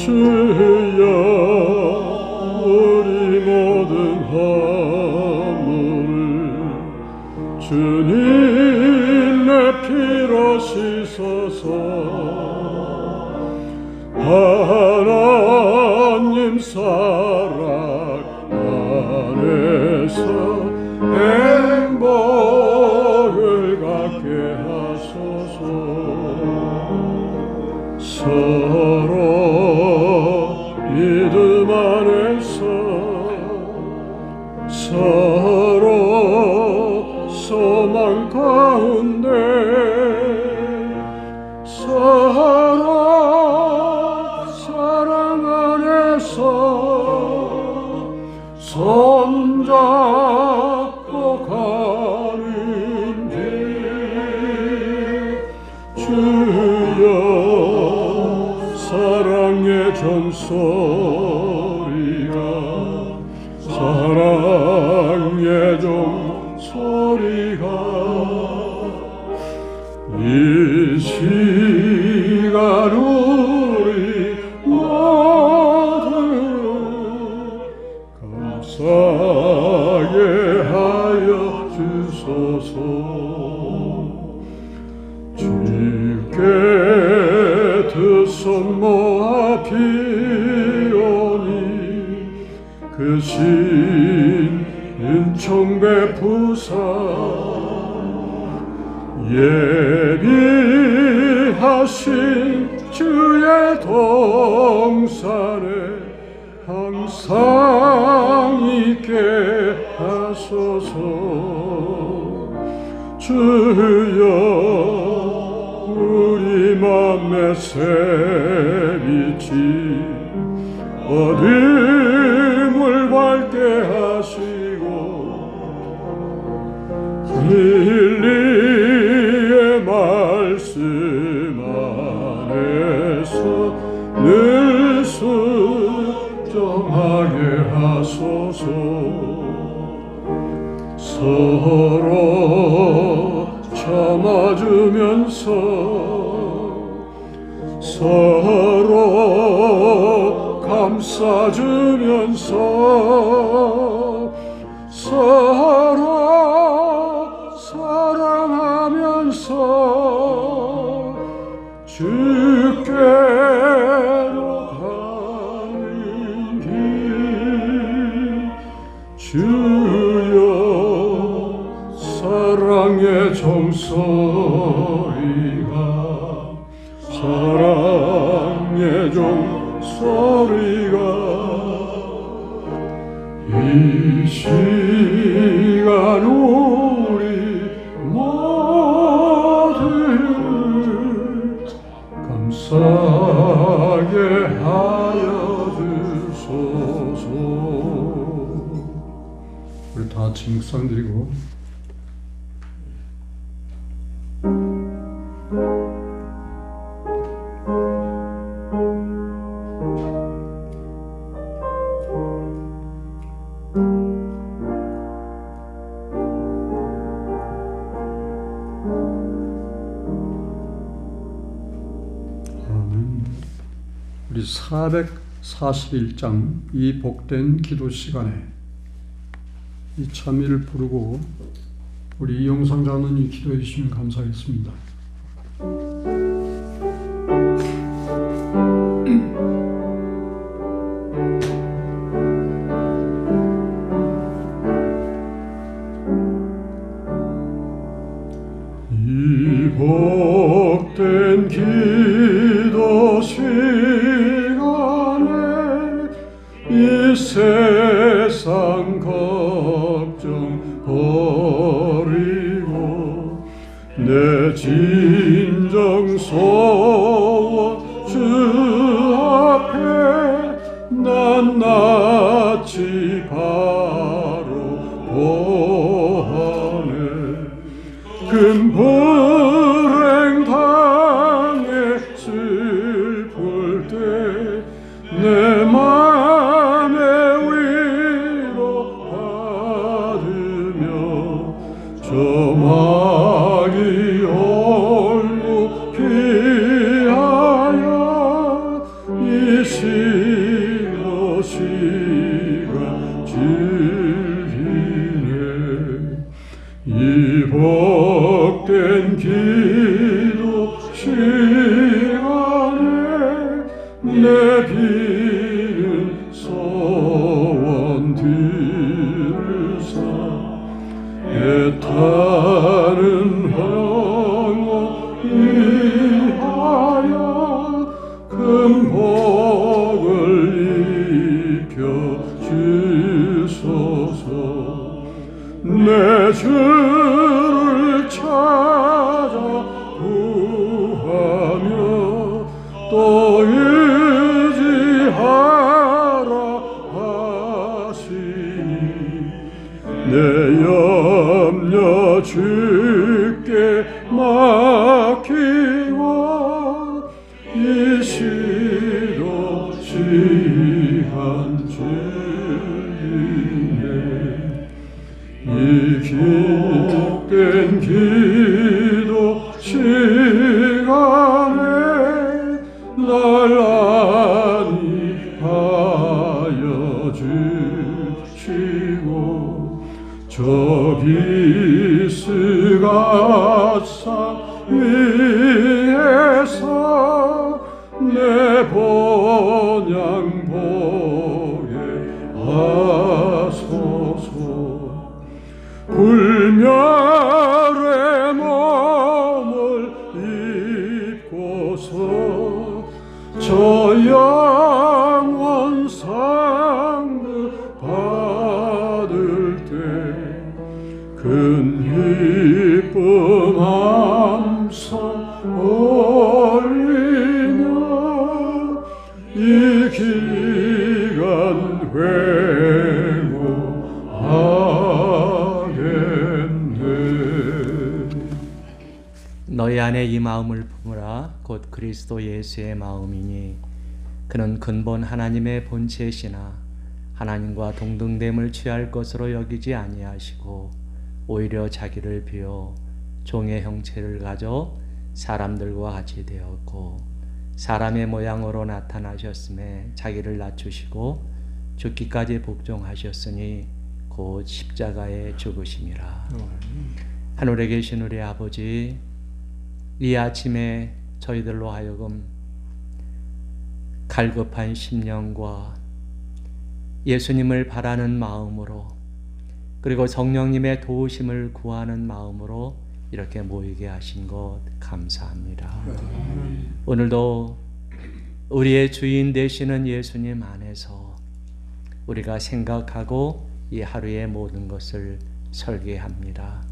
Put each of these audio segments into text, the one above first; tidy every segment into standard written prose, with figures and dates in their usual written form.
주여 우리 모든 허물을 주님의 피로 씻어서 하나님 사랑 안에서 행복을 갖게 하소서. 서로 믿음 안에서 서로 소망 가운데 서로 사랑 안에서 손잡고 가는 길 주여 사랑의 종소리가 사랑의 종소리가 이 시간 우리 모두 감사하게 하여 주소서. 주께 두 손 모아 비오니 그 신 은총 베푸사 예비하신 주의 동산에 항상 있게 하소서. 주여 우리 맘의 새빛이 어둠을 밝게 하시고 진리의 말씀 안에서 늘 순종하게 하소서. 서로 참아주면서 서로 감싸주면서 서로 사랑하면서 주께로 가는 길 주여 사랑의 종소리가 사랑의 종소리가 이 시간 우리 모두 감사하게 하여 주소서. 우리 다 같이 묵상드리고 우리 441장 이 복된 기도 시간에 이 참의를 부르고 우리 이용상 장로님 기도해 주시면 감사하겠습니다. 이 복된 기도 시간에 이 세상 걱정 버리고 내 진정 소원 주 앞에 낱낱이 바로 보하네. 큰 불행 당해 슬플 때 내 맘에 위로 받으며 저마기 홀로 피하여 이 시간에 내 비는 소원 들으사 애타는 영혼 위하여 금복을 입혀 주소서. 내 주를 찾아 구하며 또 의지하라 하시니 내 염려 주께 맡기고 이 시도 시한 주님의 이 기쁜 기도 시간에 날 안위하여 주시고 저 비스가산 위에서 내 본향 보게 하소서. 불멸의 몸을 입고서 저 영원 상급 받을 때 큰 기쁨 함성 올리며 이 기간 회고하겠네. 너희 안에 이 마음을 품으라. 곧 그리스도 예수의 마음이니 그는 근본 하나님의 본체시나 하나님과 동등됨을 취할 것으로 여기지 아니하시고 오히려 자기를 비워 종의 형체를 가져 사람들과 같이 되었고 사람의 모양으로 나타나셨음에 자기를 낮추시고 죽기까지 복종하셨으니 곧 십자가에 죽으심이라. 하늘에 계신 우리 아버지, 이 아침에 저희들로 하여금 갈급한 심령과 예수님을 바라는 마음으로 그리고 성령님의 도우심을 구하는 마음으로 이렇게 모이게 하신 것 감사합니다. 오늘도 우리의 주인 되시는 예수님 안에서 우리가 생각하고 이 하루의 모든 것을 설계합니다.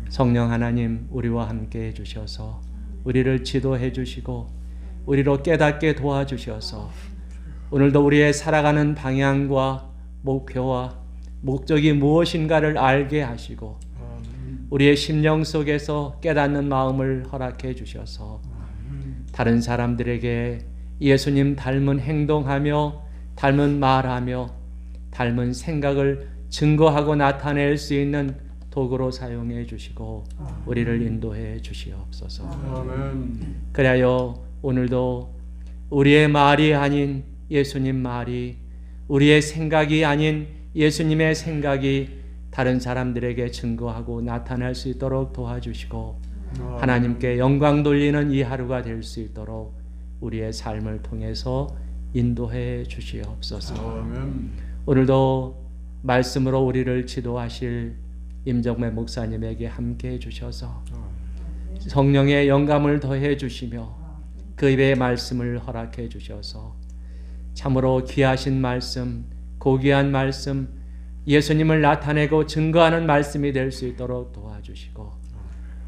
성령 하나님, 우리와 함께 해주셔서 우리를 지도해 주시고 우리로 깨닫게 도와주셔서 오늘도 우리의 살아가는 방향과 목표와 목적이 무엇인가를 알게 하시고 우리의 심령 속에서 깨닫는 마음을 허락해 주셔서 다른 사람들에게 예수님 닮은 행동하며 닮은 말하며 닮은 생각을 증거하고 나타낼 수 있는 도구로 사용해 주시고 우리를 인도해 주시옵소서. 그리하여 오늘도 우리의 말이 아닌 예수님 말이, 우리의 생각이 아닌 예수님의 생각이 다른 사람들에게 증거하고 나타날 수 있도록 도와주시고 하나님께 영광 돌리는 이 하루가 될 수 있도록 우리의 삶을 통해서 인도해 주시옵소서. 오늘도 말씀으로 우리를 지도하실 임정매 목사님에게 함께 해주셔서 성령의 영감을 더해 주시며 그 입의 말씀을 허락해 주셔서 참으로 귀하신 말씀, 고귀한 말씀, 예수님을 나타내고 증거하는 말씀이 될 수 있도록 도와주시고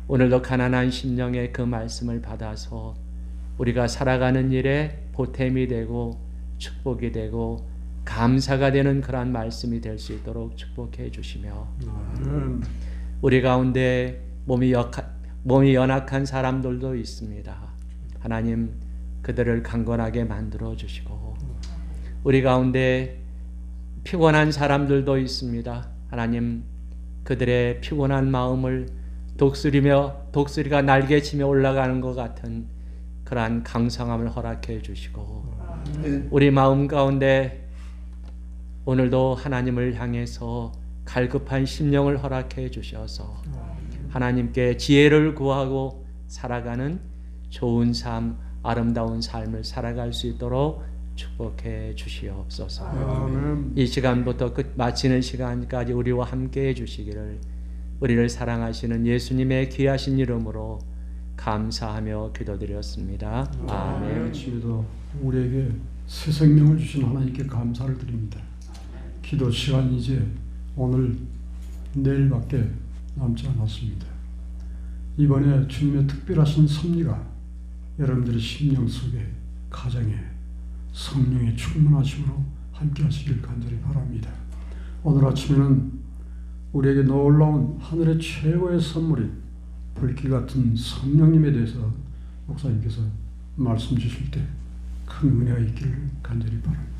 오늘도 가난한 심령의 그 말씀을 받아서 우리가 살아가는 일에 보탬이 되고 축복이 되고 감사가 되는 그러한 말씀이 될 수 있도록 축복해 주시며 우리 가운데 몸이 연약한 사람들도 있습니다. 하나님, 그들을 강건하게 만들어 주시고 우리 가운데 피곤한 사람들도 있습니다. 하나님, 그들의 피곤한 마음을 독수리가 날개치며 올라가는 것 같은 그러한 강성함을 허락해 주시고 우리 마음 가운데 오늘도 하나님을 향해서 갈급한 심령을 허락해 주셔서 하나님께 지혜를 구하고 살아가는 좋은 삶, 아름다운 삶을 살아갈 수 있도록 축복해 주시옵소서. 아멘. 이 시간부터 끝 마치는 시간까지 우리와 함께 해 주시기를 우리를 사랑하시는 예수님의 귀하신 이름으로 감사하며 기도드렸습니다. 아멘. 아침에도 우리에게 새 생명을 주신 하나님께 감사를 드립니다. 기도 시간 이제 오늘 내일밖에 남지 않았습니다. 이번에 주님의 특별하신 섭리가 여러분들의 심령 속에, 가정에 성령의 충만하심으로 함께 하시길 간절히 바랍니다. 오늘 아침에는 우리에게 놀라운 하늘의 최고의 선물인 불길 같은 성령님에 대해서 목사님께서 말씀 주실 때 큰 은혜가 있기를 간절히 바랍니다.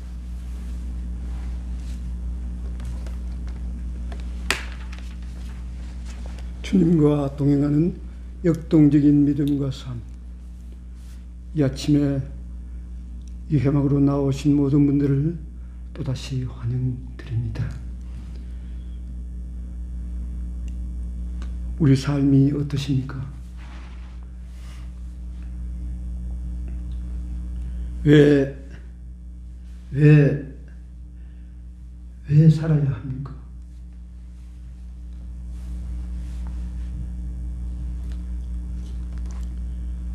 주님과 동행하는 역동적인 믿음과 삶. 이 아침에 이 회막으로 나오신 모든 분들을 또다시 환영드립니다. 우리 삶이 어떠십니까? 왜 살아야 합니까?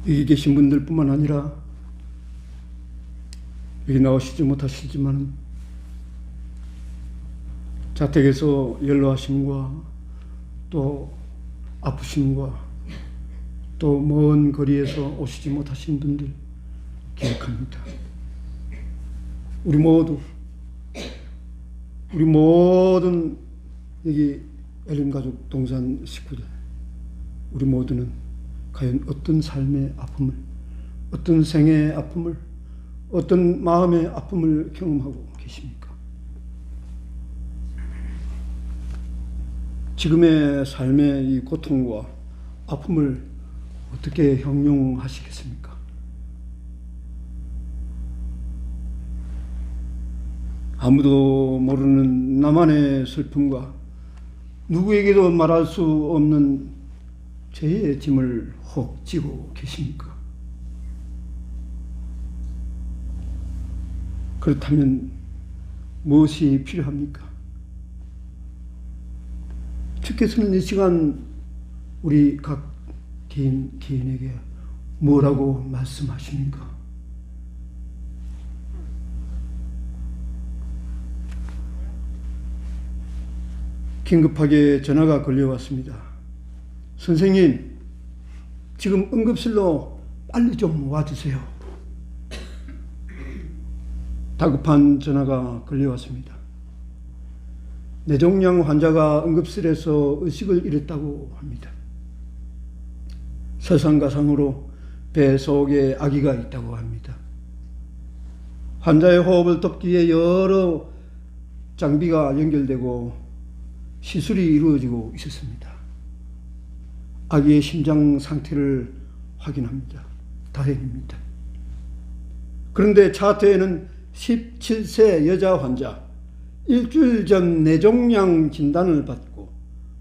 여기 계신 분들뿐만 아니라 여기 나오시지 못하시지만 자택에서 연로하심과 또 아프심과 또 먼 거리에서 오시지 못하신 분들 기억합니다. 우리 모든 여기 엘린 가족 동산 식구들, 우리 모두는 과연 어떤 삶의 아픔을, 어떤 생의 아픔을, 어떤 마음의 아픔을 경험하고 계십니까? 지금의 삶의 이 고통과 아픔을 어떻게 형용하시겠습니까? 아무도 모르는 나만의 슬픔과 누구에게도 말할 수 없는 죄의 짐을 혹 지고 계십니까? 그렇다면 무엇이 필요합니까? 주께서는 이 시간 우리 각 개인에게 뭐라고 말씀하십니까? 긴급하게 전화가 걸려왔습니다. 선생님, 지금 응급실로 빨리 좀 와주세요. 다급한 전화가 걸려왔습니다. 뇌종양 환자가 응급실에서 의식을 잃었다고 합니다. 설상가상으로 배 속에 아기가 있다고 합니다. 환자의 호흡을 돕기 위해 여러 장비가 연결되고 시술이 이루어지고 있었습니다. 아기의 심장 상태를 확인합니다. 다행입니다. 그런데 차트에는 17세 여자 환자, 일주일 전 뇌종양 진단을 받고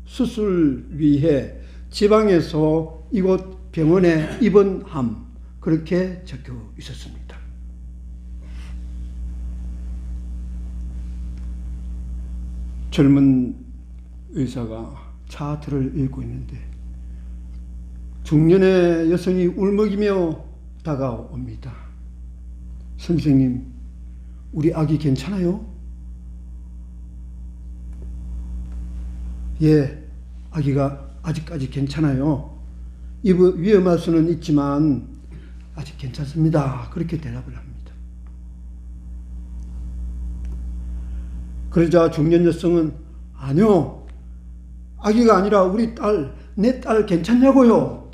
수술 위해 지방에서 이곳 병원에 입원함, 그렇게 적혀 있었습니다. 젊은 의사가 차트를 읽고 있는데 중년의 여성이 울먹이며 다가옵니다. 선생님, 우리 아기 괜찮아요? 예, 아기가 아직까지 괜찮아요. 위험할 수는 있지만 아직 괜찮습니다. 그렇게 대답을 합니다. 그러자 중년 여성은 아니요, 아기가 아니라 우리 딸, 내 딸 괜찮냐고요?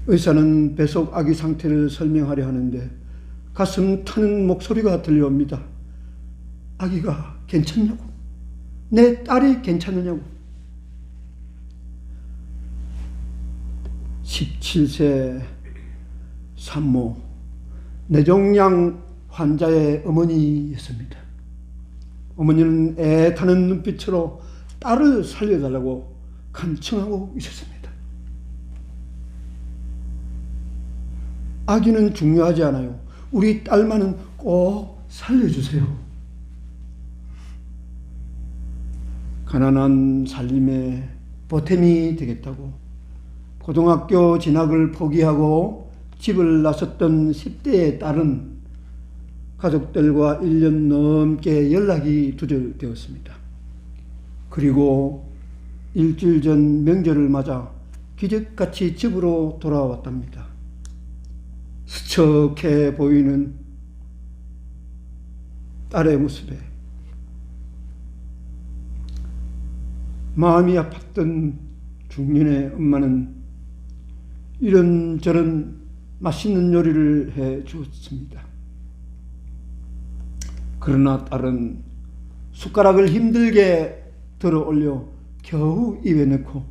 의사는 뱃속 아기 상태를 설명하려 하는데 가슴 타는 목소리가 들려옵니다. 아기가 괜찮냐고? 내 딸이 괜찮느냐고? 17세 산모, 뇌종양 환자의 어머니였습니다. 어머니는 애타는 눈빛으로 딸을 살려달라고 간청하고 있었습니다. 아기는 중요하지 않아요. 우리 딸만은 꼭 살려주세요. 가난한 살림에 보탬이 되겠다고 고등학교 진학을 포기하고 집을 나섰던 10대의 딸은 가족들과 1년 넘게 연락이 두절되었습니다. 그리고 일주일 전 명절을 맞아 기적같이 집으로 돌아왔답니다. 수척해 보이는 딸의 모습에 마음이 아팠던 중년의 엄마는 이런저런 맛있는 요리를 해 주었습니다. 그러나 딸은 숟가락을 힘들게 들어 올려 겨우 입에 넣고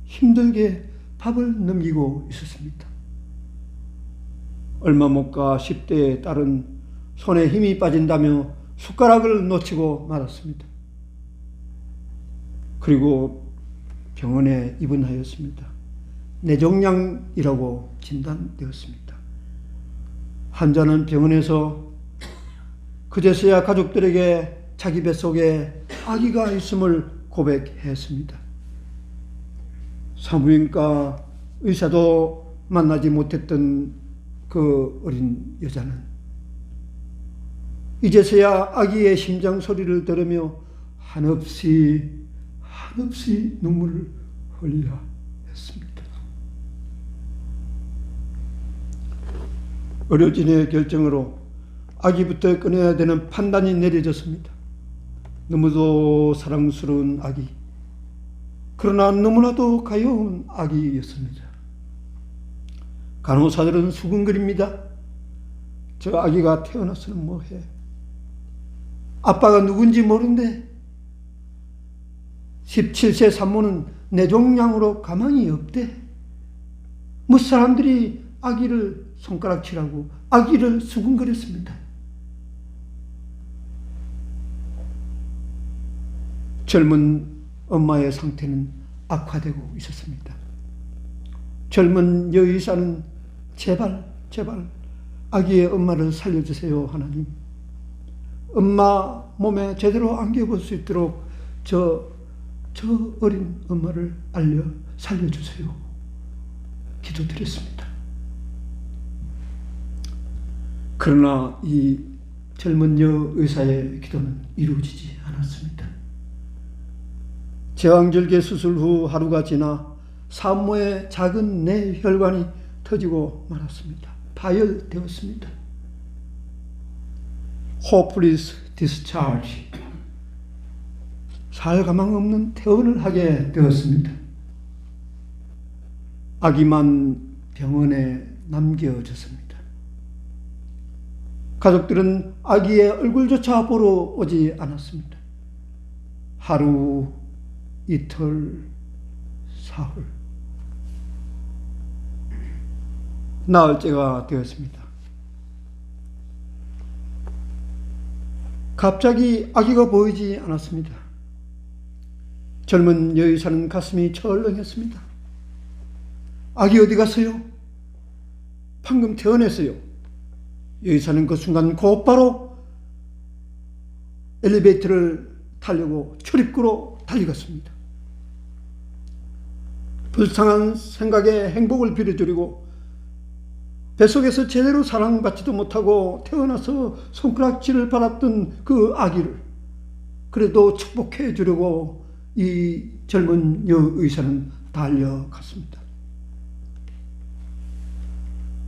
힘들게 밥을 넘기고 있었습니다. 얼마 못 가 10대의 딸은 손에 힘이 빠진다며 숟가락을 놓치고 말았습니다. 그리고 병원에 입원하였습니다. 뇌종양이라고 진단되었습니다. 환자는 병원에서 그제서야 가족들에게 자기 뱃속에 아기가 있음을 고백했습니다. 산부인과 의사도 만나지 못했던 그 어린 여자는 이제서야 아기의 심장 소리를 들으며 한없이 눈물을 흘려야 했습니다. 의료진의 결정으로 아기부터 꺼내야 되는 판단이 내려졌습니다. 너무도 사랑스러운 아기, 그러나 너무나도 가여운 아기였습니다. 간호사들은 수근거립니다. 저 아기가 태어나서는 뭐해? 아빠가 누군지 모른대. 17세 산모는 뇌종양으로 가망이 없대. 뭐 사람들이 아기를 손가락질하고 아기를 수근거렸습니다. 젊은 엄마의 상태는 악화되고 있었습니다. 젊은 여의사는 제발 아기의 엄마를 살려주세요 하나님. 엄마 몸에 제대로 안겨볼 수 있도록 저 어린 엄마를 살려주세요. 기도드렸습니다. 그러나 이 젊은 여의사의 기도는 이루어지지 않았습니다. 제왕절개 수술 후 하루가 지나 산모의 작은 뇌혈관이 터지고 말았습니다. 파열되었습니다. Hopeless discharge. 살 가망 없는 퇴원을 하게 되었습니다. 아기만 병원에 남겨졌습니다. 가족들은 아기의 얼굴조차 보러 오지 않았습니다. 하루, 이틀, 사흘, 나흘째가 되었습니다. 갑자기 아기가 보이지 않았습니다. 젊은 여의사는 가슴이 철렁했습니다. 아기 어디 갔어요? 방금 태어났어요. 여의사는 그 순간 곧바로 엘리베이터를 타려고 출입구로 달려갔습니다. 불쌍한 생각에 행복을 빌어주려고 뱃속에서 제대로 사랑받지도 못하고 태어나서 손가락질을 받았던 그 아기를 그래도 축복해 주려고 이 젊은 여의사는 달려갔습니다.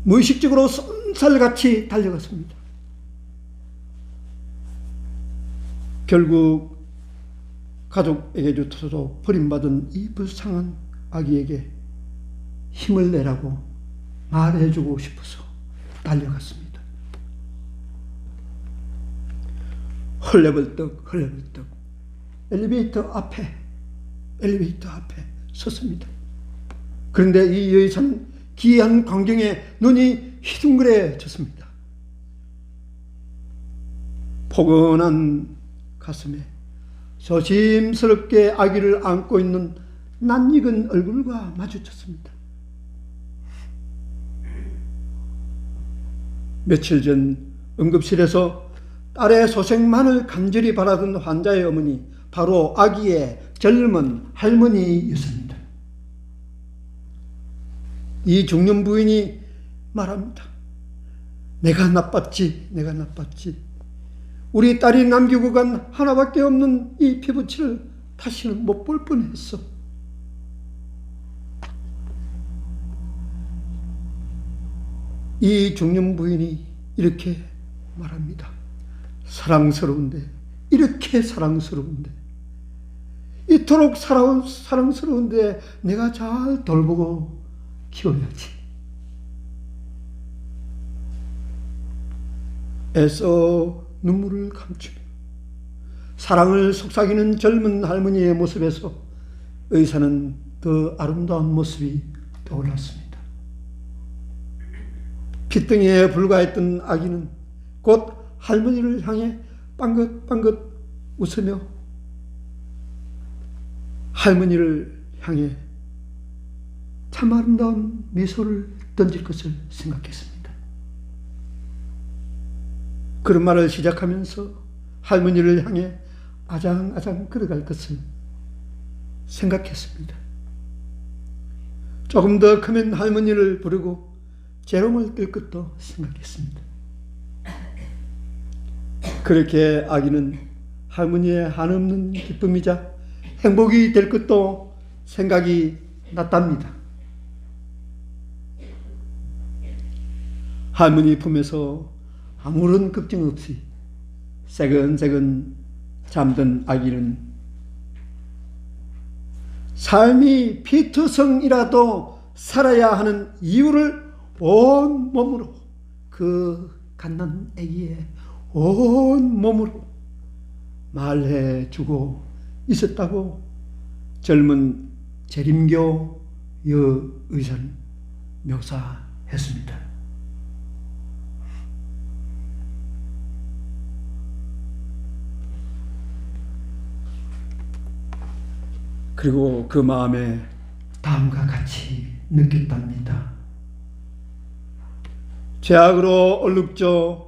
무의식적으로 쏜살같이 달려갔습니다. 결국 가족에게조차도 버림받은 이 불쌍한 아기에게 힘을 내라고 말해주고 싶어서 달려갔습니다. 헐레벌떡 엘리베이터 앞에 섰습니다. 그런데 이 여의사는 기이한 광경에 눈이 휘둥그레졌습니다. 포근한 가슴에 조심스럽게 아기를 안고 있는 낯익은 얼굴과 마주쳤습니다. 며칠 전 응급실에서 딸의 소생만을 간절히 바라던 환자의 어머니, 바로 아기의 젊은 할머니였습니다. 이 중년 부인이 말합니다. 내가 나빴지. 우리 딸이 남기고 간 하나밖에 없는 이 피부치를 다시는 못 볼 뻔했어. 이 중년 부인이 이렇게 말합니다. 이렇게 사랑스러운데, 이토록 사랑스러운데 내가 잘 돌보고 키워야지. 애써 눈물을 감추며 사랑을 속삭이는 젊은 할머니의 모습에서 의사는 더 아름다운 모습이 떠올랐습니다. 핏등이에 불과했던 아기는 곧 할머니를 향해 빵긋빵긋 웃으며 할머니를 향해 참 아름다운 미소를 던질 것을 생각했습니다. 그런 말을 시작하면서 할머니를 향해 아장아장 걸어갈 것을 생각했습니다. 조금 더 크면 할머니를 부르고 재롱을 뜰 것도 생각했습니다. 그렇게 아기는 할머니의 한없는 기쁨이자 행복이 될 것도 생각이 났답니다. 할머니 품에서 아무런 걱정 없이 새근새근 잠든 아기는 삶이 피투성이라도 살아야 하는 이유를 온 몸으로, 그 갓난 아기의 온 몸으로 말해주고 있었다고 젊은 재림교 여의사는 묘사했습니다. 그리고 그 마음에 다음과 같이 느꼈답니다. 죄악으로 얼룩져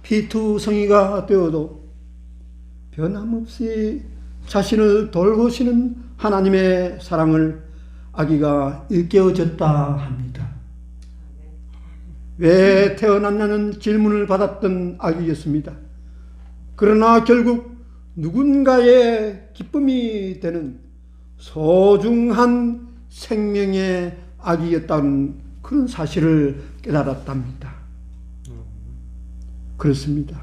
피투성이가 되어도 변함없이 자신을 돌보시는 하나님의 사랑을 아기가 일깨워졌다 합니다. 왜 태어났냐는 질문을 받았던 아기였습니다. 그러나 결국 누군가의 기쁨이 되는 소중한 생명의 아기였다는 그런 사실을 깨달았답니다. 그렇습니다.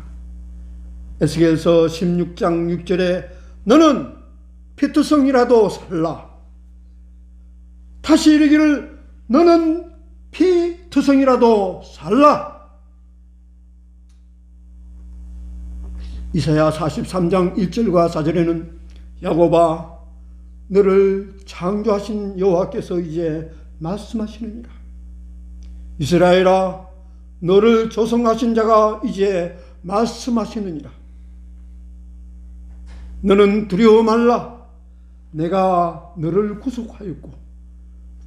에스겔서 16장 6절에 너는 피투성이라도 살라. 다시 이르기를 너는 피투성이라도 살라. 이사야 43장 1절과 4절에는 야곱아 너를 창조하신 여호와께서 이제 말씀하시느니라. 이스라엘아 너를 조성하신 자가 이제 말씀하시느니라. 너는 두려워 말라. 내가 너를 구속하였고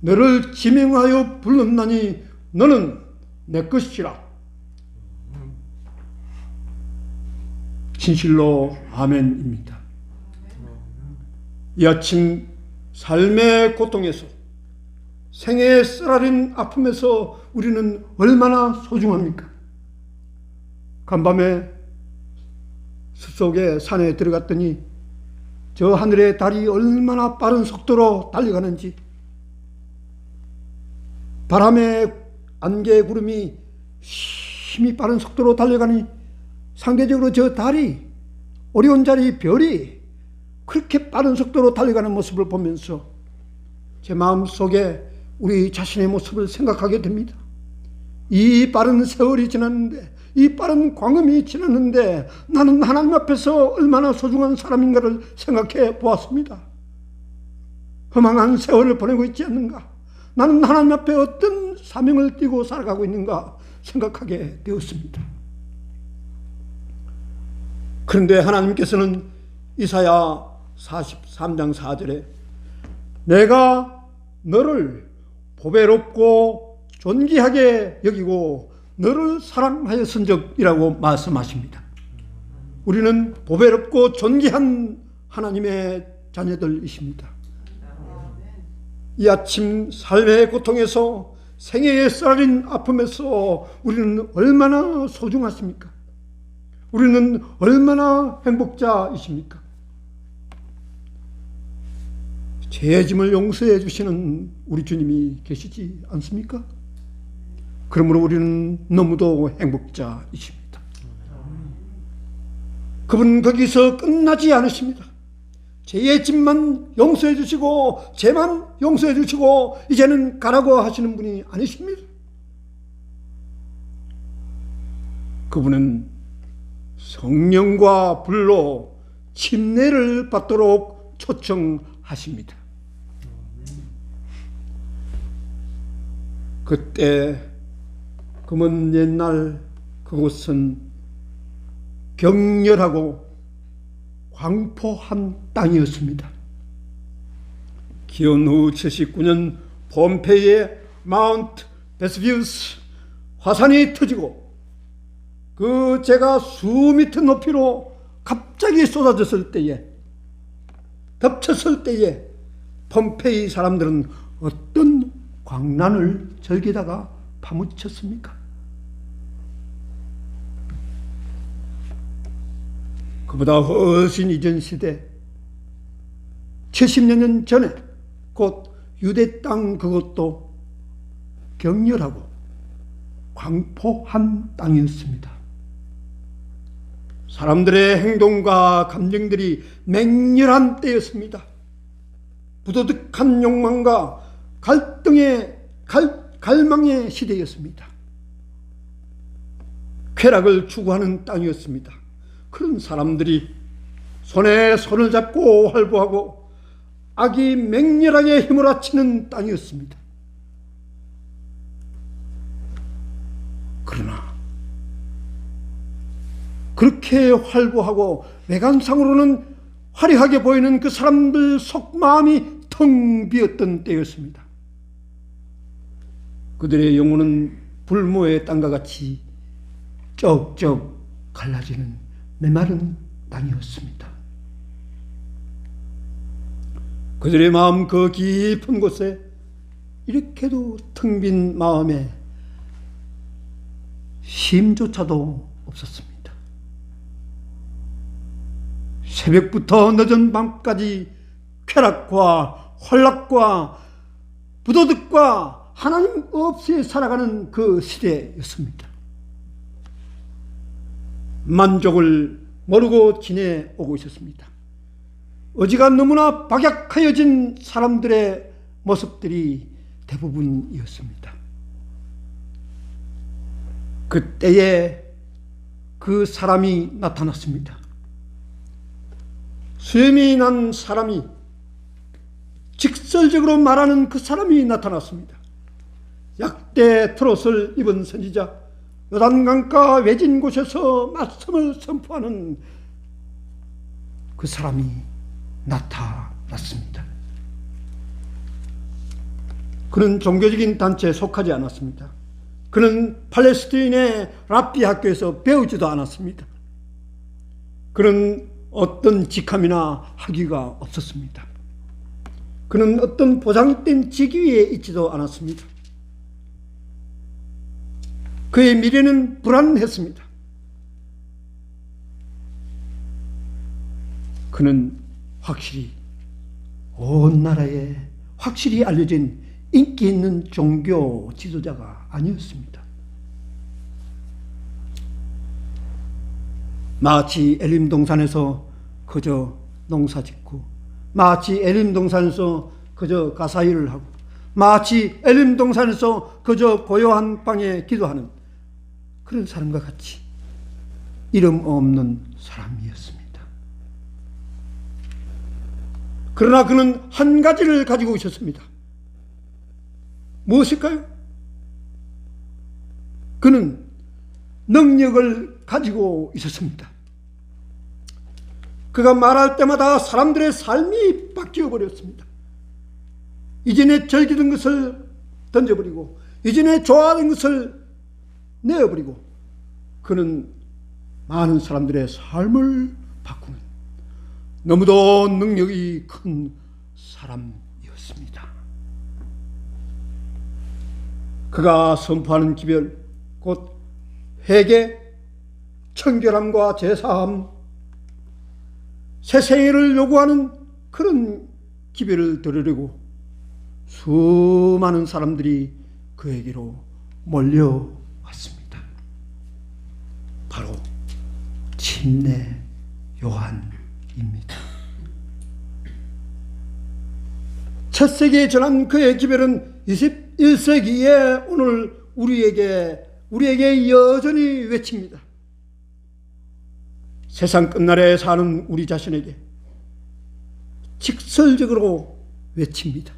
너를 지명하여 불렀나니 너는 내 것이라. 진실로 아멘입니다. 이 아침 삶의 고통에서 생애의 쓰라린 아픔에서 우리는 얼마나 소중합니까? 간밤에 숲속에 산에 들어갔더니 저 하늘의 달이 얼마나 빠른 속도로 달려가는지, 바람에 안개 구름이 힘이 빠른 속도로 달려가니 상대적으로 저 달이, 오리온자리 별이 그렇게 빠른 속도로 달려가는 모습을 보면서 제 마음속에 우리 자신의 모습을 생각하게 됩니다. 이 빠른 세월이 지났는데, 이 빠른 광음이 지났는데 나는 하나님 앞에서 얼마나 소중한 사람인가를 생각해 보았습니다. 허망한 세월을 보내고 있지 않는가? 나는 하나님 앞에 어떤 사명을 띠고 살아가고 있는가 생각하게 되었습니다. 그런데 하나님께서는 이사야 43장 4절에 내가 너를 보배롭고 존귀하게 여기고 너를 사랑하였은적이라고 말씀하십니다. 우리는 보배롭고 존귀한 하나님의 자녀들이십니다. 이 아침 삶의 고통에서, 생애의 쓰라린 아픔에서 우리는 얼마나 소중하십니까? 우리는 얼마나 행복자이십니까? 죄의 짐을 용서해 주시는 우리 주님이 계시지 않습니까? 그러므로 우리는 너무도 행복자이십니다. 그분 거기서 끝나지 않으십니다. 죄의 짐만 용서해 주시고 죄만 용서해 주시고 이제는 가라고 하시는 분이 아니십니다. 그분은 성령과 불로 침례를 받도록 초청하십니다. 그때 그 먼 옛날 그곳은 격렬하고 광포한 땅이었습니다. 기원 후 79년 폼페이의 마운트 베스비우스 화산이 터지고 그 재가 수미터 높이로 갑자기 쏟아졌을 때에, 덮쳤을 때에 폼페이 사람들은 어떤 광란을 즐기다가 파묻혔습니까? 그보다 훨씬 이전 시대 70여 년 전에 곧 유대 땅 그것도 격렬하고 광포한 땅이었습니다. 사람들의 행동과 감정들이 맹렬한 때였습니다. 부도덕한 욕망과 갈망의 시대였습니다. 쾌락을 추구하는 땅이었습니다. 그런 사람들이 손에 손을 잡고 활보하고 악이 맹렬하게 휘몰아치는 땅이었습니다. 그러나 그렇게 활보하고 외관상으로는 화려하게 보이는 그 사람들 속마음이 텅 비었던 때였습니다. 그들의 영혼은 불모의 땅과 같이 쩍쩍 갈라지는 메마른 땅이었습니다. 그들의 마음 그 깊은 곳에 이렇게도 텅 빈 마음에 쉼조차도 없었습니다. 새벽부터 늦은 밤까지 쾌락과 혼락과 부도덕과 하나님 없이 살아가는 그 시대였습니다. 만족을 모르고 지내오고 있었습니다. 의지가 너무나 박약하여진 사람들의 모습들이 대부분이었습니다. 그때에 그 사람이 나타났습니다. 수염이 난 사람이, 직설적으로 말하는 그 사람이 나타났습니다. 약대 트롯을 입은 선지자, 요단강가 외진 곳에서 말씀을 선포하는 그 사람이 나타났습니다. 그는 종교적인 단체에 속하지 않았습니다. 그는 팔레스타인의 랍비 학교에서 배우지도 않았습니다. 그는 어떤 직함이나 학위가 없었습니다. 그는 어떤 보장된 직위에 있지도 않았습니다. 그의 미래는 불안했습니다. 그는 확실히 온 나라에 확실히 알려진 인기 있는 종교 지도자가 아니었습니다. 마치 엘림 동산에서 그저 농사 짓고, 마치 엘림 동산에서 그저 가사일을 하고, 마치 엘림 동산에서 그저 고요한 방에 기도하는 그런 사람과 같이 이름 없는 사람이었습니다. 그러나 그는 한 가지를 가지고 있었습니다. 무엇일까요? 그는 능력을 가지고 있었습니다. 그가 말할 때마다 사람들의 삶이 바뀌어 버렸습니다. 이전에 즐기던 것을 던져버리고, 이전에 좋아하던 것을 내어버리고 그는 많은 사람들의 삶을 바꾸는 너무도 능력이 큰 사람이었습니다. 그가 선포하는 기별, 곧 회개, 청결함과 제사함, 새 생애를 요구하는 그런 기별을 들으려고 수많은 사람들이 그에게로 몰려왔습니다. 바로 침례 요한입니다. 첫 세기에 전한 그의 기별은 21세기에 오늘 우리에게 여전히 외칩니다. 세상 끝날에 사는 우리 자신에게 직설적으로 외칩니다.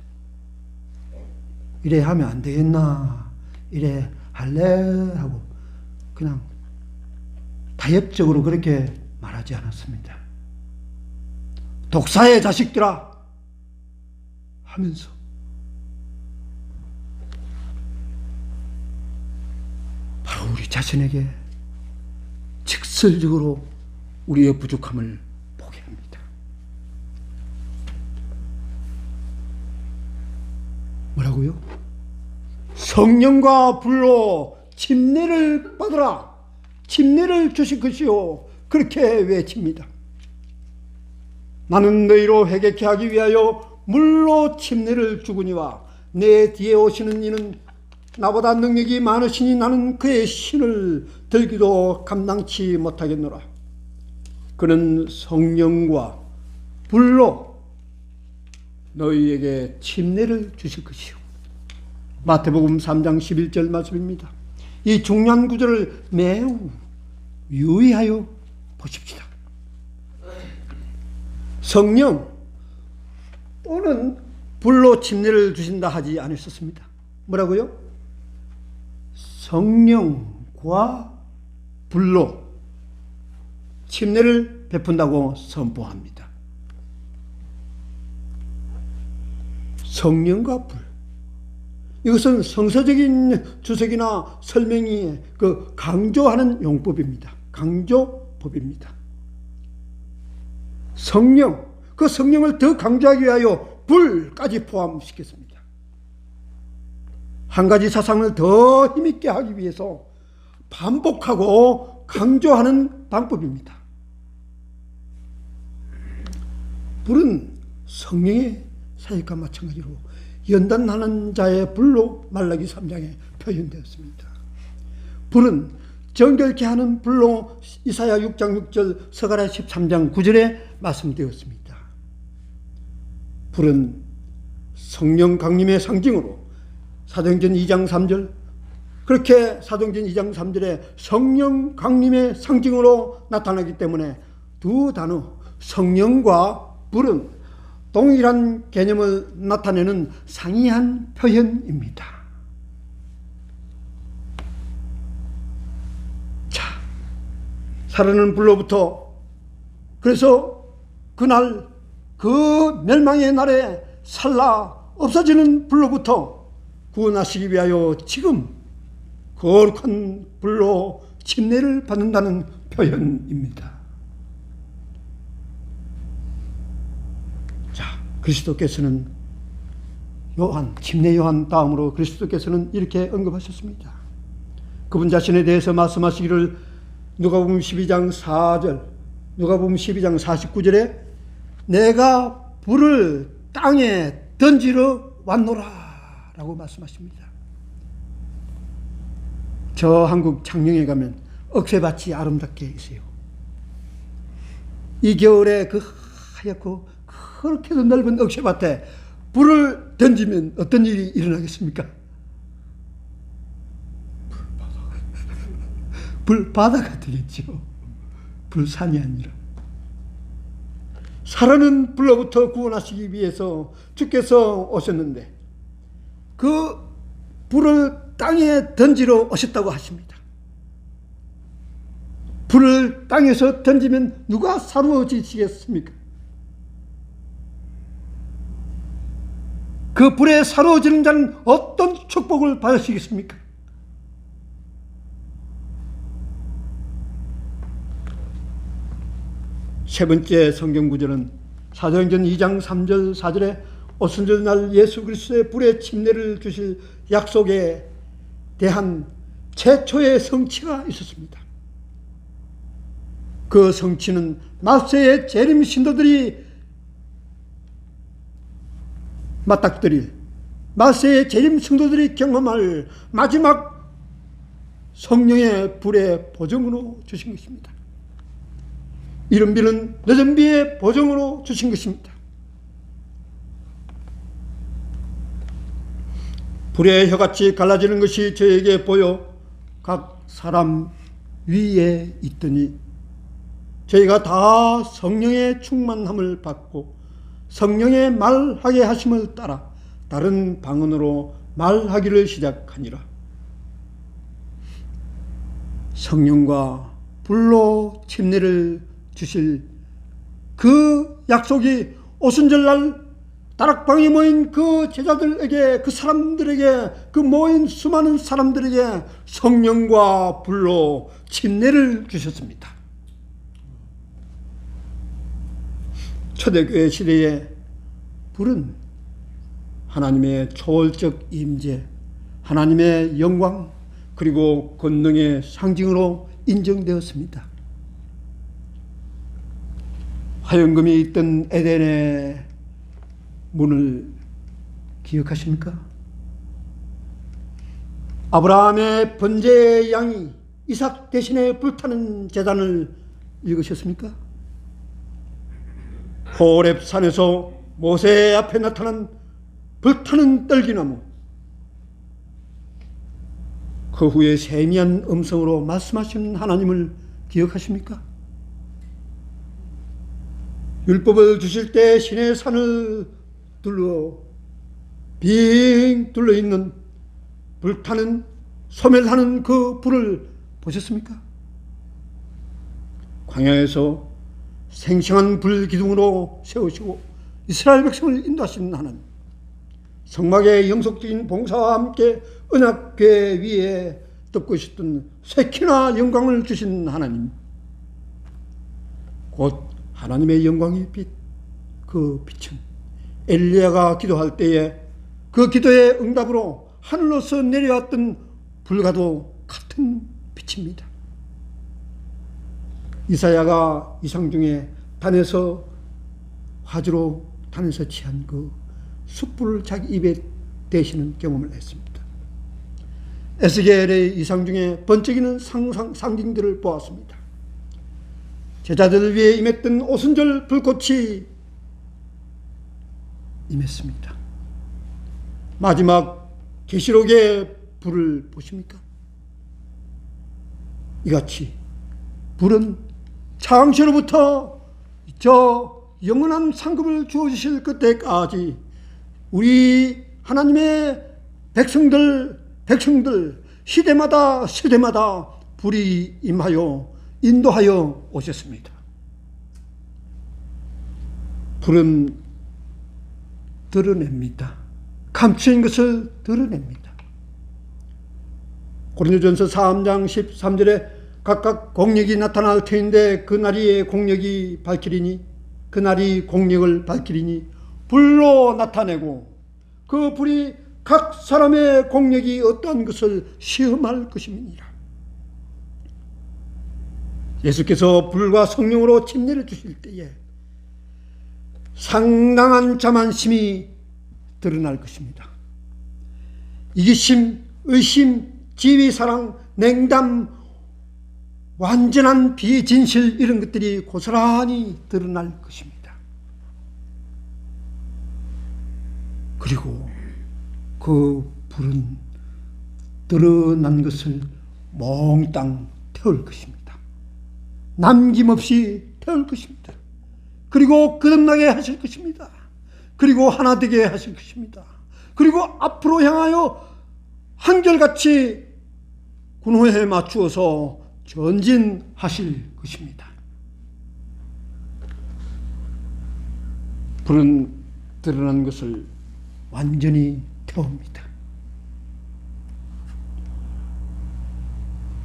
이래 하면 안 되겠나, 이래 할래 하고 그냥 타협적으로 그렇게 말하지 않았습니다. 독사의 자식들아 하면서 바로 우리 자신에게 직설적으로 우리의 부족함을 보게 합니다. 뭐라고요? 성령과 불로 침례를 받으라, 침례를 주실 것이요, 그렇게 외칩니다. 나는 너희로 회개케 하기 위하여 물로 침례를 주거니와 내 뒤에 오시는 이는 나보다 능력이 많으시니 나는 그의 신을 들기도 감당치 못하겠노라. 그는 성령과 불로 너희에게 침례를 주실 것이요. 마태복음 3장 11절 말씀입니다. 이 중요한 구절을 매우 유의하여 보십시다. 성령 또는 불로 침례를 주신다 하지 않으셨습니다. 뭐라고요? 성령과 불로 침례를 베푼다고 선포합니다. 성령과 불. 이것은 성서적인 주석이나 설명이 강조하는 용법입니다. 강조법입니다. 성령, 그 성령을 더 강조하기 위하여 불까지 포함시켰습니다. 한 가지 사상을 더 힘있게 하기 위해서 반복하고 강조하는 방법입니다. 불은 성령의 사역과 마찬가지로 연단하는 자의 불로 말라기 3장에 표현되었습니다. 불은 정결케 하는 불로 이사야 6장 6절, 스가랴 13장 9절에 말씀되었습니다. 불은 성령 강림의 상징으로 사도행전 2장 3절, 그렇게 사도행전 2장 3절에 성령 강림의 상징으로 나타나기 때문에 두 단어 성령과 불은 동일한 개념을 나타내는 상이한 표현입니다. 자, 살아나는 불로부터, 그래서 그날 그 멸망의 날에 살라 없어지는 불로부터 구원하시기 위하여 지금 거룩한 불로 침례를 받는다는 표현입니다. 자, 그리스도께서는 침례 요한 다음으로 그리스도께서는 이렇게 언급하셨습니다. 그분 자신에 대해서 말씀하시기를 누가복음 12장 4절, 누가복음 12장 49절에 내가 불을 땅에 던지러 왔노라 라고 말씀하십니다. 저 한국 창녕에 가면 억새밭이 아름답게 있어요. 이 겨울에 그 하얗고 그렇게도 넓은 억새밭에 불을 던지면 어떤 일이 일어나겠습니까? 불바다가 되겠죠. 불산이 아니라. 살아는 불로부터 구원하시기 위해서 주께서 오셨는데 그 불을 땅에 던지러 오셨다고 하십니다. 불을 땅에서 던지면 누가 사루어지시겠습니까? 그 불에 사루어지는 자는 어떤 축복을 받으시겠습니까? 세 번째 성경 구절은 사도행전 2장 3절 4절에 오순절날 예수 그리스도의 불의 침례를 주실 약속에 대한 최초의 성취가 있었습니다. 그 성취는 마세의 재림 신도들이 맞닥뜨릴, 마세의 재림 성도들이 경험할 마지막 성령의 불의 보정으로 주신 것입니다. 이른 비는 늦은 비의 보정으로 주신 것입니다. 불의 혀같이 갈라지는 것이 저에게 보여 각 사람 위에 있더니 저희가 다 성령의 충만함을 받고 성령의 말하게 하심을 따라 다른 방언으로 말하기를 시작하니라. 성령과 불로 침례를 주실 그 약속이 오순절날 다락방에 모인 그 제자들에게, 그 사람들에게, 그 모인 수많은 사람들에게 성령과 불로 침례를 주셨습니다. 초대교회 시대에 불은 하나님의 초월적 임재, 하나님의 영광, 그리고 권능의 상징으로 인정되었습니다. 화영금이 있던 에덴의 문을 기억하십니까? 아브라함의 번제의 양이 이삭 대신에 불타는 제단을 읽으셨습니까? 호렙 산에서 모세 앞에 나타난 불타는 떨기나무, 그 후에 세미한 음성으로 말씀하신 하나님을 기억하십니까? 율법을 주실 때 신의 산을 빙 둘러 있는 불타는 소멸하는 그 불을 보셨습니까? 광야에서 생생한 불 기둥으로 세우시고 이스라엘 백성을 인도하시는 하나님, 성막의 영속적인 봉사와 함께 언약궤 위에 덮고 있었던 세키나 영광을 주신 하나님, 곧 하나님의 영광의 빛, 그 빛은 엘리야가 기도할 때에 그 기도의 응답으로 하늘로서 내려왔던 불과도 같은 빛입니다. 이사야가 이상 중에 단에서 화주로 단에서 취한 그 숯불을 자기 입에 대시는 경험을 했습니다. 에스겔의 이상 중에 번쩍이는 상징들을 보았습니다. 제자들 위에 임했던 오순절 불꽃이 임했습니다. 마지막 계시록의 불을 보십니까? 이같이 불은 창세로부터 저 영원한 상급을 주어주실 그때까지 우리 하나님의 백성들 시대마다 불이 임하여 인도하여 오셨습니다. 불은 드러냅니다. 감추인 것을 드러냅니다. 고린도전서 3장 13절에 각각 공력이 나타날 터인데 그날이 공력을 밝히리니 불로 나타내고 그 불이 각 사람의 공력이 어떠한 것을 시험할 것임이니라. 예수께서 불과 성령으로 침례를 주실 때에 상당한 자만심이 드러날 것입니다. 이기심, 의심, 지위, 사랑, 냉담, 완전한 비진실, 이런 것들이 고스란히 드러날 것입니다. 그리고 그 불은 드러난 것을 몽땅 태울 것입니다. 남김없이 태울 것입니다. 그리고 거듭나게 하실 것입니다. 그리고 하나 되게 하실 것입니다. 그리고 앞으로 향하여 한결같이 군호에 맞추어서 전진하실 것입니다. 불은 드러난 것을 완전히 태웁니다.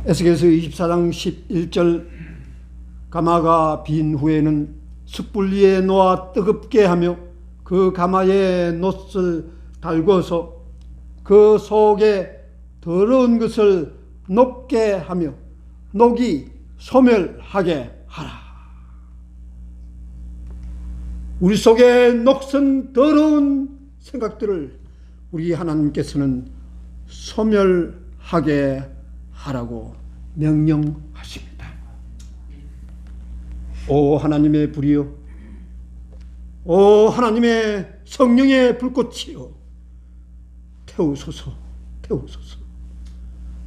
에스겔서 24장 11절, 가마가 빈 후에는 숯불 위에 놓아 뜨겁게 하며 그 가마에 놋을 달궈서 그 속에 더러운 것을 녹게 하며 녹이 소멸하게 하라. 우리 속에 녹슨 더러운 생각들을 우리 하나님께서는 소멸하게 하라고 명령하십니다. 오 하나님의 불이여, 오 하나님의 성령의 불꽃이여, 태우소서, 태우소서.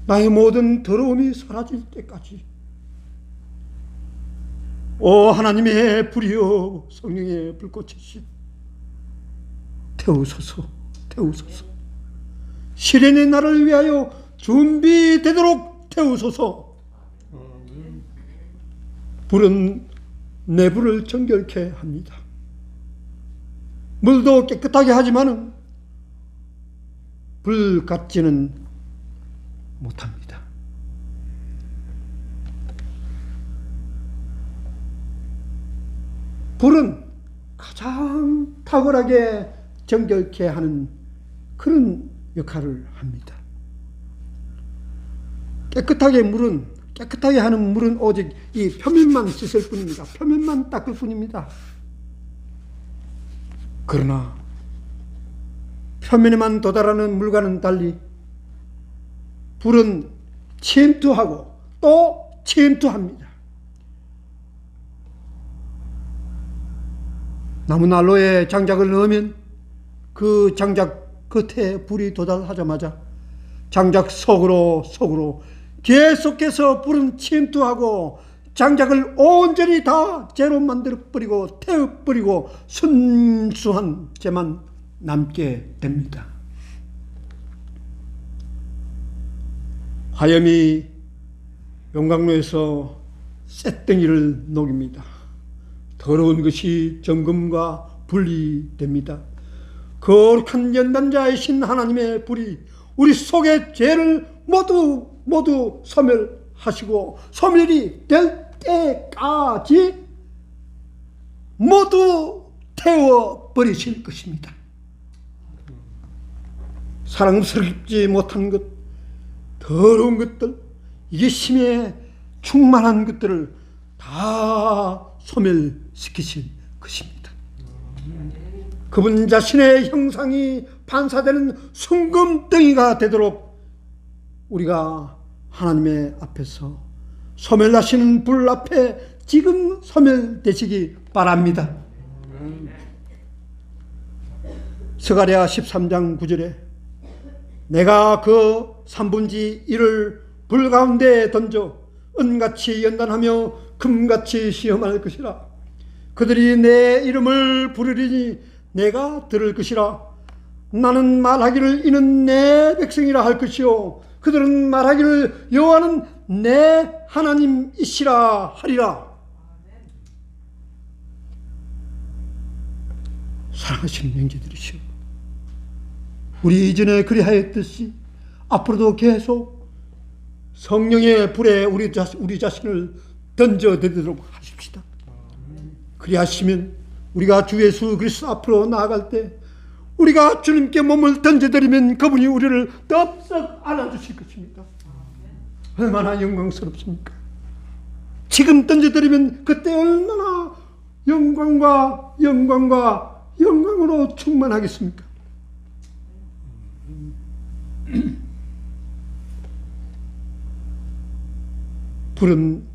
나의 모든 더러움이 사라질 때까지. 오 하나님의 불이여, 성령의 불꽃이시, 태우소서, 태우소서. 시련의 날을 위하여 준비되도록 태우소서. 불은 내부를 정결케 합니다. 물도 깨끗하게 하지만은 불 같지는 못합니다. 불은 가장 탁월하게 정결케 하는 그런 역할을 합니다. 깨끗하게 하는 물은 오직 이 표면만 씻을 뿐입니다. 표면만 닦을 뿐입니다. 그러나 표면에만 도달하는 물과는 달리 불은 침투하고 또 침투합니다. 나무난로에 장작을 넣으면 그 장작 겉에 불이 도달하자마자 장작 속으로 계속해서 불은 침투하고 장작을 온전히 다 재로 만들어버리고 태워버리고 순수한 재만 남게 됩니다. 화염이 용광로에서 쇳덩이를 녹입니다. 더러운 것이 정금과 분리됩니다. 거룩한 연단자이신 하나님의 불이 우리 속의 죄를 모두 소멸하시고 소멸이 될 때까지 모두 태워버리실 것입니다. 사랑스럽지 못한 것, 더러운 것들, 이기심에 충만한 것들을 다 소멸시키실 것입니다. 그분 자신의 형상이 반사되는 순금덩이가 되도록 우리가 하나님의 앞에서 소멸하시는 불 앞에 지금 소멸되시기 바랍니다. 스가랴 13장 9절에 내가 그 3분의 1을 불 가운데 던져 은같이 연단하며 금같이 시험할 것이라. 그들이 내 이름을 부르리니 내가 들을 것이라. 나는 말하기를 이는 내 백성이라 할 것이요 그들은 말하기를 여호와는 내 하나님이시라 하리라. 사랑하시는 형제들이시여, 우리 이전에 그리하였듯이 앞으로도 계속 성령의 불에 우리 자신을 던져드리도록 하십시다. 그리하시면 우리가 주 예수 그리스도 앞으로 나아갈 때 우리가 주님께 몸을 던져드리면 그분이 우리를 덥석 안아주실 것입니다. 얼마나 영광스럽습니까? 지금 던져드리면 그때 얼마나 영광으로 충만하겠습니까? 불은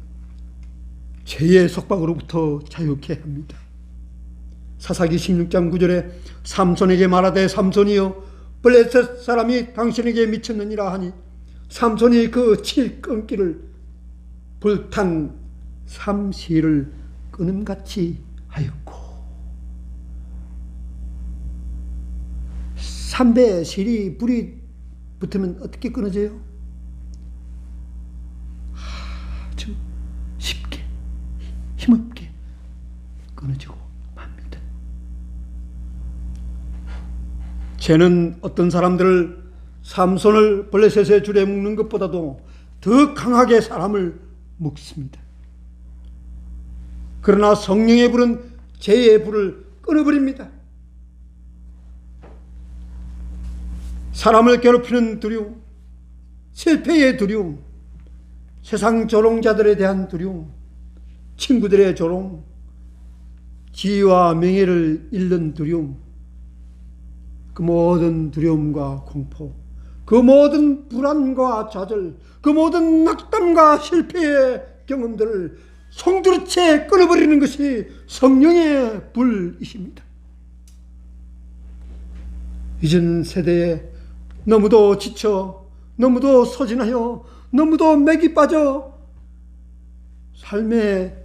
죄의 속박으로부터 자유케 합니다. 사사기 16장 9절에 삼손에게 말하되 삼손이여 블레셋 사람이 당신에게 미쳤느니라 하니 삼손이 그 칠끊기를 불탄 삼시를 끊음같이 하였고, 삼배 실이 불이 붙으면 어떻게 끊어져요? 아주 쉽게 힘없게 끊어지고 맙니다. 죄는 어떤 사람들을 삼손을 블레셋의 줄에 묶는 것보다도 더 강하게 사람을 묶습니다. 그러나 성령의 불은 죄의 불을 끊어버립니다. 사람을 괴롭히는 두려움, 실패의 두려움, 세상 조롱자들에 대한 두려움, 친구들의 조롱, 지위와 명예를 잃는 두려움, 그 모든 두려움과 공포, 그 모든 불안과 좌절, 그 모든 낙담과 실패의 경험들을 송두리째 끊어버리는 것이 성령의 불이십니다. 이전 세대에 너무도 지쳐, 너무도 소진하여, 너무도 맥이 빠져 삶의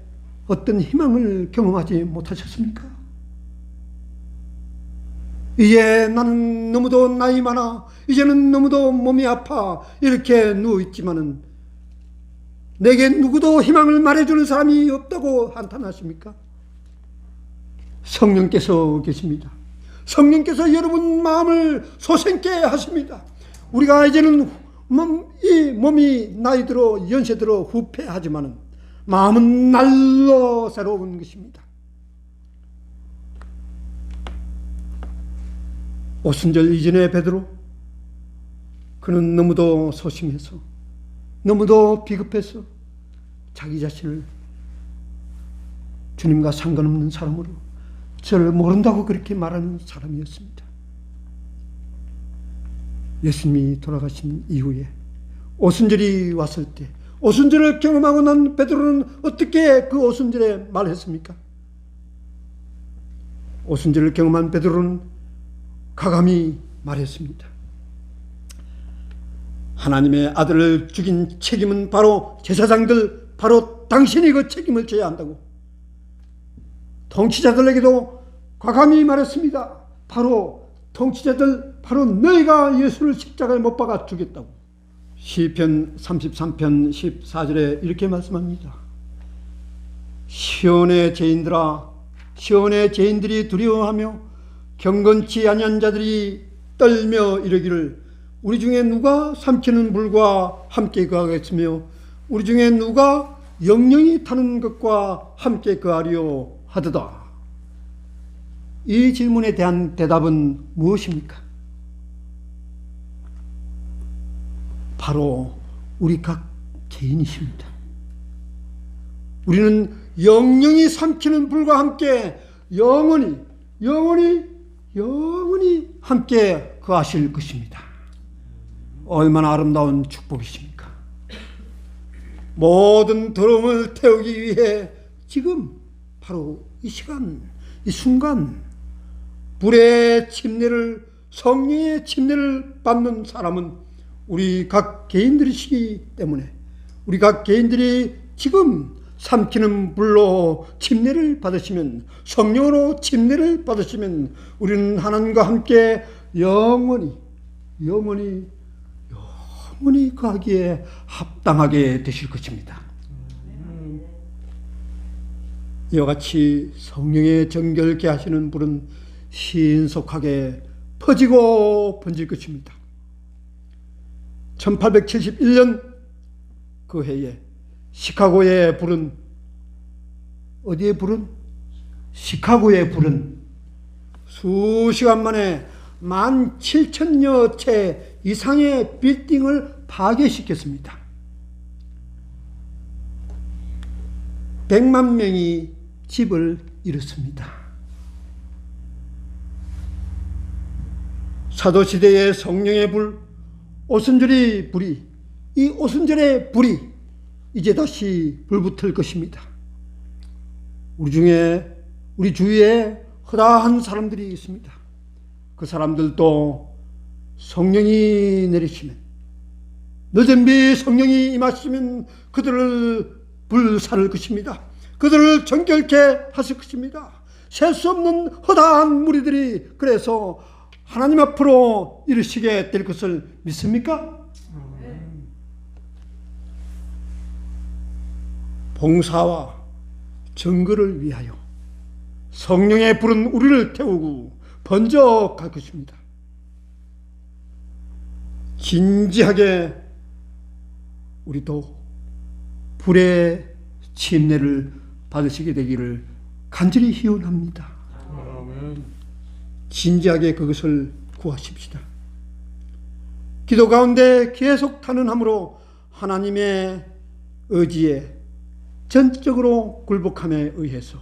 어떤 희망을 경험하지 못하셨습니까? 이제 나는 너무도 나이 많아, 이제는 너무도 몸이 아파, 이렇게 누워있지만은 내게 누구도 희망을 말해주는 사람이 없다고 한탄하십니까? 성령께서 계십니다. 성령께서 여러분 마음을 소생케 하십니다. 우리가 이제는 이 몸이 나이 들어 연세 들어 후패하지만은 마음은 날로 새로운 것입니다. 오순절 이전의 베드로, 그는 너무도 소심해서, 너무도 비급해서 자기 자신을 주님과 상관없는 사람으로, 저를 모른다고 그렇게 말하는 사람이었습니다. 예수님이 돌아가신 이후에 오순절이 왔을 때, 오순절을 경험하고 난 베드로는 어떻게 그 오순절에 말했습니까? 오순절을 경험한 베드로는 가감히 말했습니다. 하나님의 아들을 죽인 책임은 바로 제사장들, 바로 당신이 그 책임을 져야 한다고. 통치자들에게도 과감히 말했습니다. 바로 통치자들, 바로 너희가 예수를 십자가에 못 박아 죽였다고. 시편 33편 14절에 이렇게 말씀합니다. 시온의 죄인들아, 시온의 죄인들이 두려워하며 경건치 아니한 자들이 떨며 이르기를, 우리 중에 누가 삼키는 불과 함께 거하겠으며 우리 중에 누가 영영이 타는 것과 함께 거하리요 하도다. 이 질문에 대한 대답은 무엇입니까? 바로 우리 각 개인이십니다. 우리는 영영이 삼키는 불과 함께 영원히 함께 거하실 것입니다. 얼마나 아름다운 축복이십니까? 모든 더러움을 태우기 위해 지금 바로 이 시간, 이 순간 불의 침례를, 성령의 침례를 받는 사람은 우리 각 개인들이시기 때문에, 우리 각 개인들이 지금 삼키는 불로 침례를 받으시면, 성령으로 침례를 받으시면 우리는 하나님과 함께 영원히 거하기에 합당하게 되실 것입니다. 이와 같이 성령의 정결케 하시는 불은 신속하게 퍼지고 번질 것입니다. 1871년 그 해에 시카고의 불은, 어디의 불은? 시카고의 불은 수시간 만에 17,000여 채 이상의 빌딩을 파괴시켰습니다. 100만 명이 집을 잃었습니다. 사도시대의 성령의 불, 오순절의 불이, 이 오순절의 불이 이제 다시 불붙을 것입니다. 우리 주위에 허다한 사람들이 있습니다. 그 사람들도 성령이 내리시면, 늦은 비 성령이 임하시면 그들을 불사를 것입니다. 그들을 정결케 하실 것입니다. 셀 수 없는 허다한 무리들이 그래서 하나님 앞으로 이르시게 될 것을 믿습니까? 봉사와 증거를 위하여 성령의 불은 우리를 태우고 번져 갈 것입니다. 진지하게 우리도 불의 침례를 받으시게 되기를 간절히 희원합니다. 아멘. 진지하게 그것을 구하십시다. 기도 가운데 계속 탄원함으로 하나님의 의지에 전적으로 굴복함에 의해서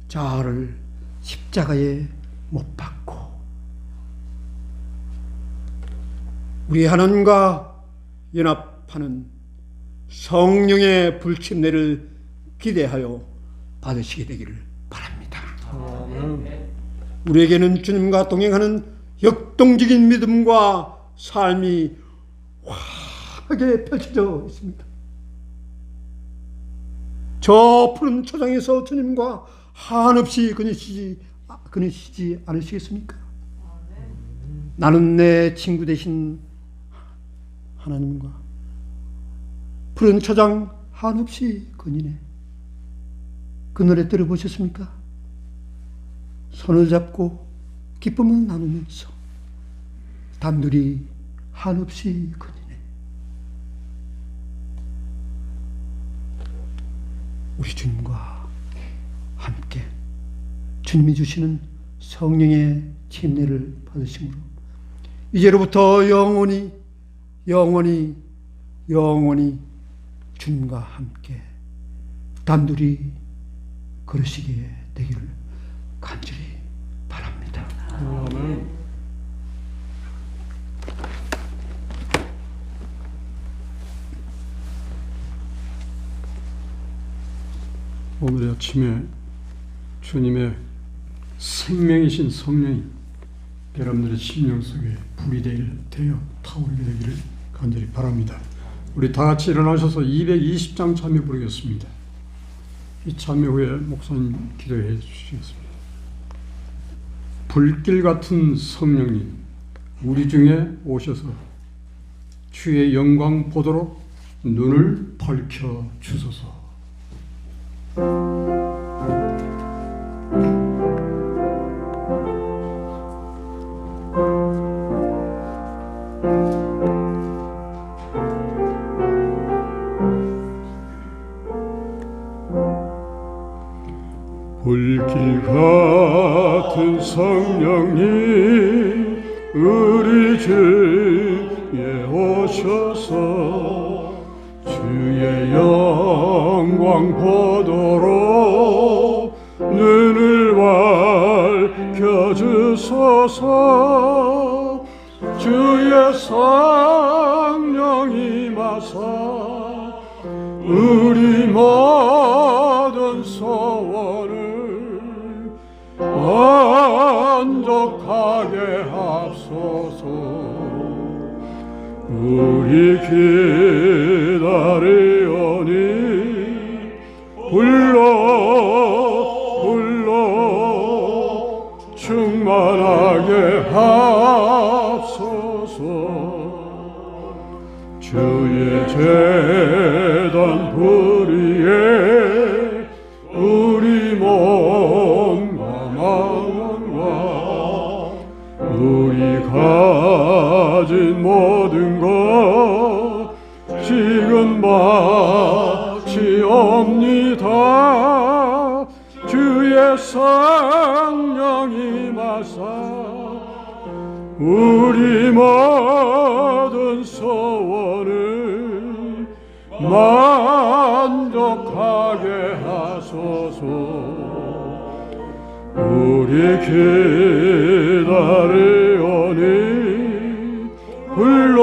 자아를 십자가에 못 박고 우리 하나님과 연합하는 성령의 불침례를 기대하여 받으시게 되기를 바랍니다. 아멘. 우리에게는 주님과 동행하는 역동적인 믿음과 삶이 환하게 펼쳐져 있습니다. 저 푸른 초장에서 주님과 한없이 거니시지 않으시겠습니까? 나는 내 친구 되신 하나님과 푸른 초장 한없이 거니네. 그 노래 들어보셨습니까? 손을 잡고 기쁨을 나누면서 단둘이 한없이 거니네. 우리 주님과 함께 주님이 주시는 성령의 침례를 받으심으로 이제로부터 영원히 주님과 함께 단둘이 걸으시게 되기를 간절히 바랍니다. 아멘. 오늘 아침에 주님의 생명이신 성령이 여러분들의 심령 속에 불이 되어 타오르게 되기를 간절히 바랍니다. 우리 다 같이 일어나셔서 220장 찬미 부르겠습니다. 이 찬미 후에 목사님 기도해 주시겠습니다. 불길 같은 성령님, 우리 중에 오셔서 주의 영광 보도록 눈을 밝혀 주소서. 불길 같은 성령님 우리 주에 오셔서 주의 영광 보도록 눈을 밝혀주소서. 주의 성령이 임하사 우리 모든 소원을 만족하게 하소서. 우리 기다리오니 불러 충만하게 하소서. 주의 제단 불위에 우리 몸과 마음과 우리 가진 모든 것 지금 바치옵니다. 주의 성령이 임하사 우리 모든 소원을 만족하게 하소서. 우리 기다리오니 불러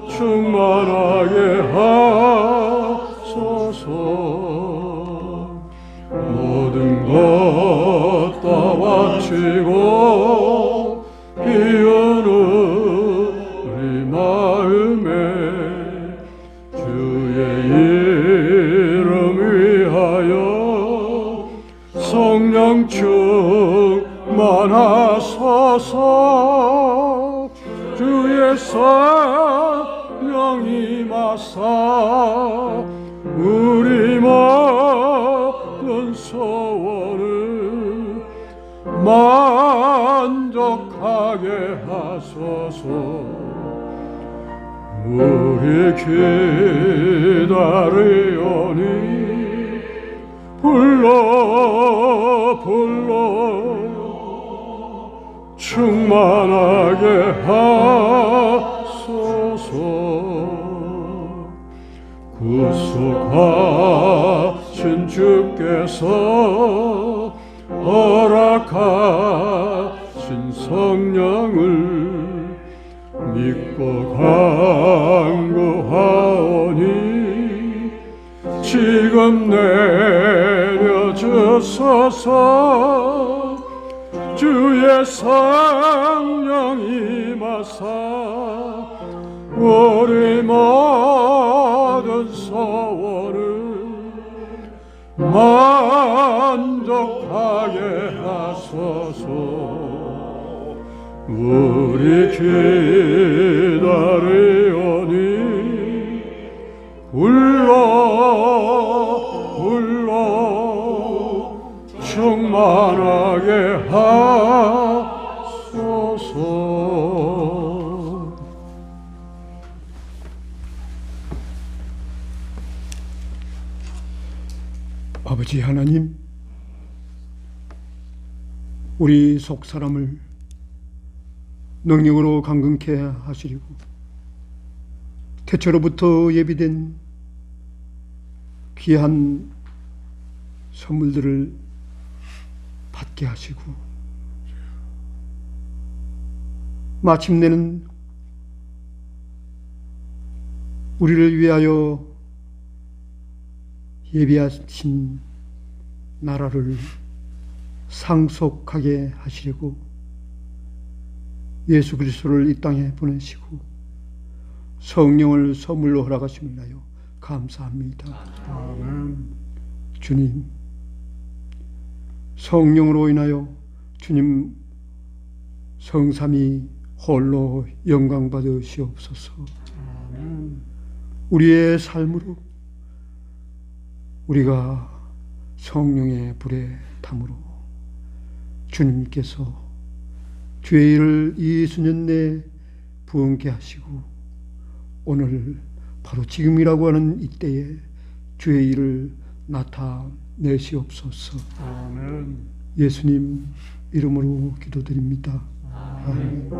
충만하게 하소서. 모든 것 다 바치고 비운 우리 마음에 주의 이름 위하여 성령 충만하소서. 주의 성령 임하사 우리 모든 소원을 만족하게 하소서. 우리 기다리오니 불러 충만하게 하소서. 구속하신 주께서 허락하신 성령을 믿고 간구하오니 지금 내려주소서. 주의 성령 임하사 우리 모든 소원을 만족하게 하소서. 우리 기다리오니 불러 충만하게 하소서. 아버지 하나님, 우리 속 사람을 능력으로 강건케 하시리고 태초로부터 예비된 귀한 선물들을 받게 하시고 마침내는 우리를 위하여 예비하신 나라를 상속하게 하시려고 예수 그리스도를 이 땅에 보내시고 성령을 선물로 허락하심을 인하여 감사합니다. 아멘. 주님, 성령으로 인하여 주님 성삼위 홀로 영광 받으시옵소서. 아멘. 우리의 삶으로 우리가 성령의 불에 담으로 주님께서 주의 일을 이 수년 내에 부응케 하시고 오늘 바로 지금이라고 하는 이때에 주의 일을 나타내시옵소서. 아멘. 예수님 이름으로 기도드립니다. 아멘.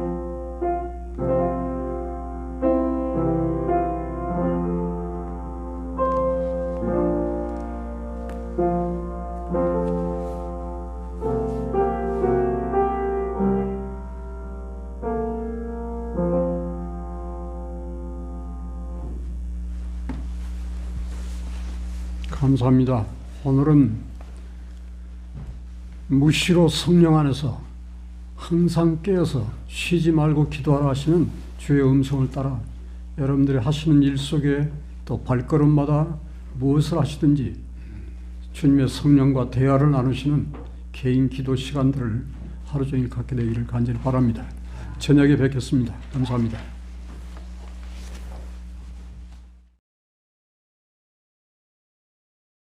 감사합니다. 오늘은 무시로 성령 안에서 항상 깨어서 쉬지 말고 기도하라 하시는 주의 음성을 따라 여러분들이 하시는 일 속에 또 발걸음마다 무엇을 하시든지 주님의 성령과 대화를 나누시는 개인 기도 시간들을 하루 종일 갖게 되기를 간절히 바랍니다. 저녁에 뵙겠습니다. 감사합니다.